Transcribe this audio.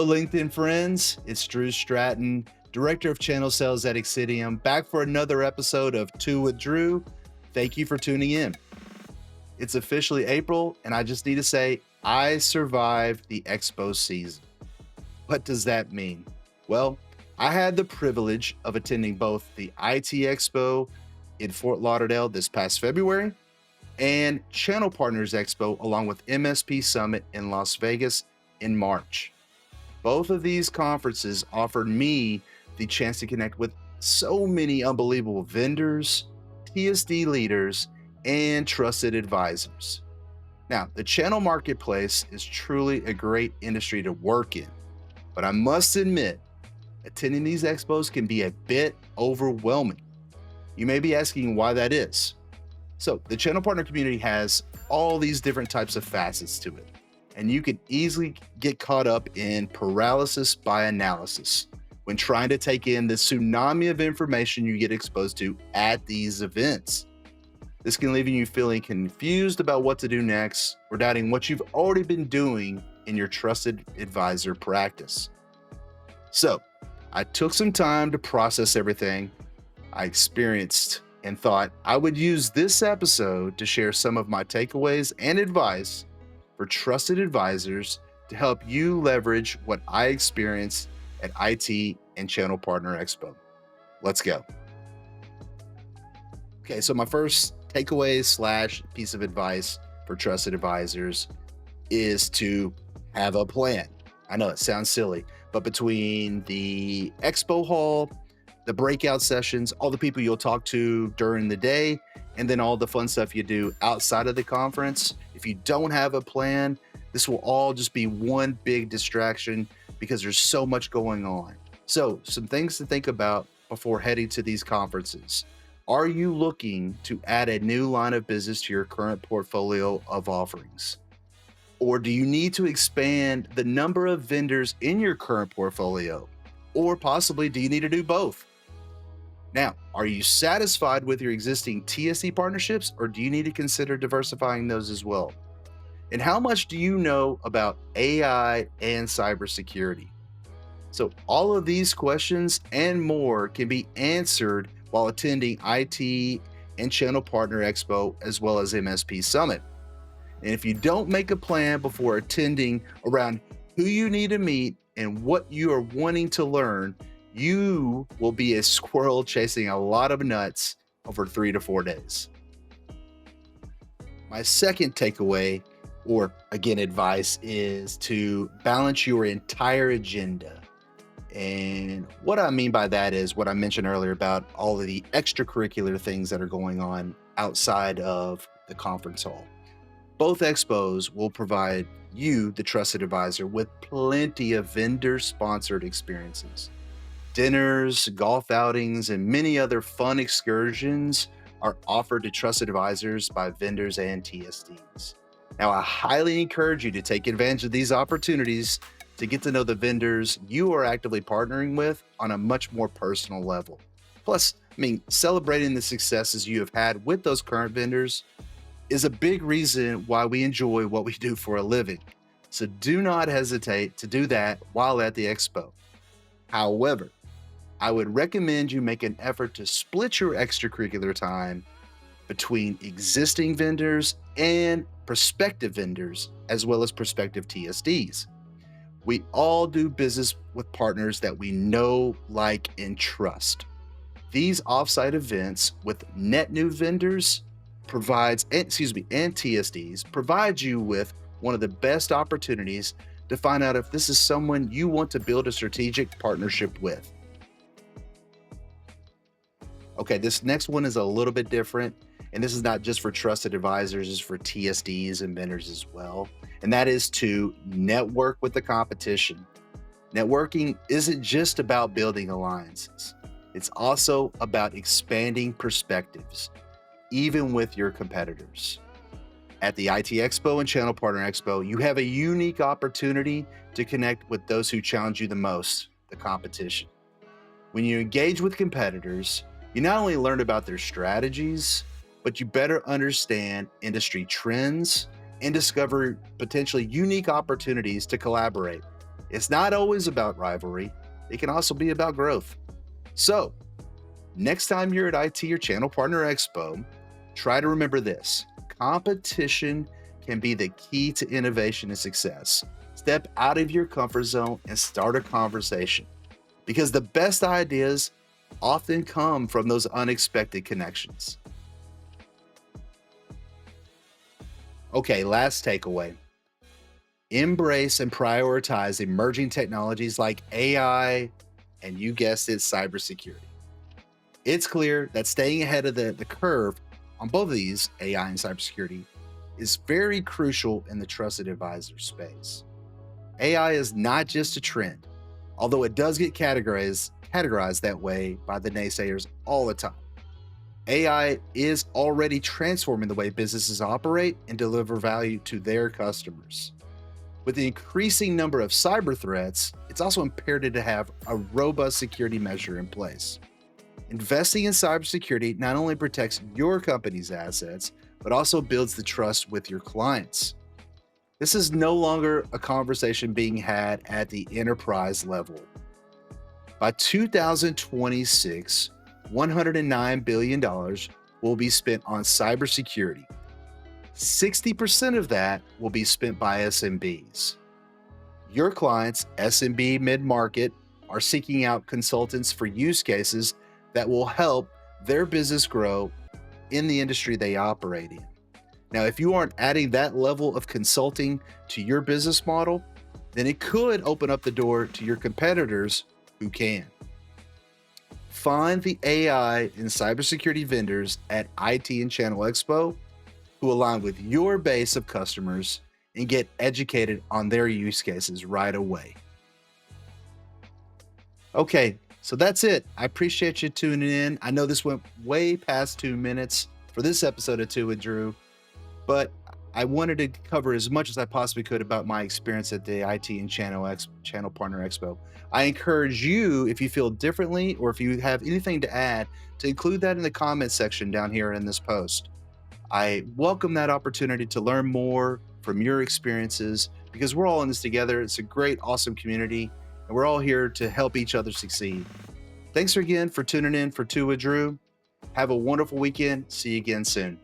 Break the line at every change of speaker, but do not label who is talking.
Hello, LinkedIn friends. It's Drew Stratton, Director of Channel Sales at Xcitium, back for another episode of Two with Drew. Thank you for tuning in. It's officially April, and I just need to say, I survived the Expo season. What does that mean? Well, I had the privilege of attending both the IT Expo in Fort Lauderdale this past February and Channel Partners Expo along with MSP Summit in Las Vegas in March. Both of these conferences offered me the chance to connect with so many unbelievable vendors, TSD leaders, and trusted advisors. Now, the channel marketplace is truly a great industry to work in, but I must admit, attending these expos can be a bit overwhelming. You may be asking why that is. So, the channel partner community has all these different types of facets to it, and you can easily get caught up in paralysis by analysis when trying to take in the tsunami of information you get exposed to at these events. This can leave you feeling confused about what to do next or doubting what you've already been doing in your trusted advisor practice. So, I took some time to process everything I experienced and thought I would use this episode to share some of my takeaways and advice for trusted advisors to help you leverage what I experienced at IT and Channel Partner Expo. Let's go. Okay, so my first takeaway slash piece of advice for trusted advisors is to have a plan. I know it sounds silly, but between the expo hall, the breakout sessions, all the people you'll talk to during the day, and then all the fun stuff you do outside of the conference, if you don't have a plan, this will all just be one big distraction because there's so much going on. So, some things to think about before heading to these conferences. Are you looking to add a new line of business to your current portfolio of offerings? Or do you need to expand the number of vendors in your current portfolio? Or possibly, do you need to do both? Now, are you satisfied with your existing TSE partnerships, or do you need to consider diversifying those as well? And how much do you know about AI and cybersecurity? So, all of these questions and more can be answered while attending IT and Channel Partner Expo as well as MSP Summit. And if you don't make a plan before attending around who you need to meet and what you are wanting to learn, you will be a squirrel chasing a lot of nuts over 3 to 4 days. My second takeaway, or again, advice, is to balance your entire agenda. And what I mean by that is what I mentioned earlier about all of the extracurricular things that are going on outside of the conference hall. Both expos will provide you, the trusted advisor, with plenty of vendor-sponsored experiences. Dinners, golf outings, and many other fun excursions are offered to trusted advisors by vendors and TSDs. Now, I highly encourage you to take advantage of these opportunities to get to know the vendors you are actively partnering with on a much more personal level. Plus, celebrating the successes you have had with those current vendors is a big reason why we enjoy what we do for a living. So do not hesitate to do that while at the expo. However, I would recommend you make an effort to split your extracurricular time between existing vendors and prospective vendors, as well as prospective TSDs. We all do business with partners that we know, like, and trust. These offsite events with net new vendors and TSDs provide you with one of the best opportunities to find out if this is someone you want to build a strategic partnership with. Okay, this next one is a little bit different, and this is not just for trusted advisors, it's for TSDs and vendors as well. And that is to network with the competition. Networking isn't just about building alliances. It's also about expanding perspectives, even with your competitors. At the IT Expo and Channel Partner Expo, you have a unique opportunity to connect with those who challenge you the most, the competition. When you engage with competitors, you not only learn about their strategies, but you better understand industry trends and discover potentially unique opportunities to collaborate. It's not always about rivalry, it can also be about growth. So, next time you're at IT or Channel Partner Expo, try to remember this: competition can be the key to innovation and success. Step out of your comfort zone and start a conversation because the best ideas often come from those unexpected connections. Okay, last takeaway: embrace and prioritize emerging technologies like AI and, you guessed it, cybersecurity. It's clear that staying ahead of the curve on both of these, AI and cybersecurity, is very crucial in the trusted advisor space. AI is not just a trend, although it does get categorized that way by the naysayers all the time. AI is already transforming the way businesses operate and deliver value to their customers. With the increasing number of cyber threats, it's also imperative to have a robust security measure in place. Investing in cybersecurity not only protects your company's assets, but also builds the trust with your clients. This is no longer a conversation being had at the enterprise level. By 2026, $109 billion will be spent on cybersecurity. 60% of that will be spent by SMBs. Your clients, SMB mid-market, are seeking out consultants for use cases that will help their business grow in the industry they operate in. Now, if you aren't adding that level of consulting to your business model, then it could open up the door to your competitors who can. Find the AI and cybersecurity vendors at IT and Channel Expo who align with your base of customers and get educated on their use cases right away. Okay, so that's it. I appreciate you tuning in. I know this went way past 2 minutes for this episode of Two with Drew, but I wanted to cover as much as I possibly could about my experience at the IT and Channel Partner Expo. I encourage you, if you feel differently or if you have anything to add, to include that in the comment section down here in this post. I welcome that opportunity to learn more from your experiences because we're all in this together. It's a great, awesome community, and we're all here to help each other succeed. Thanks again for tuning in for Two with Drew. Have a wonderful weekend. See you again soon.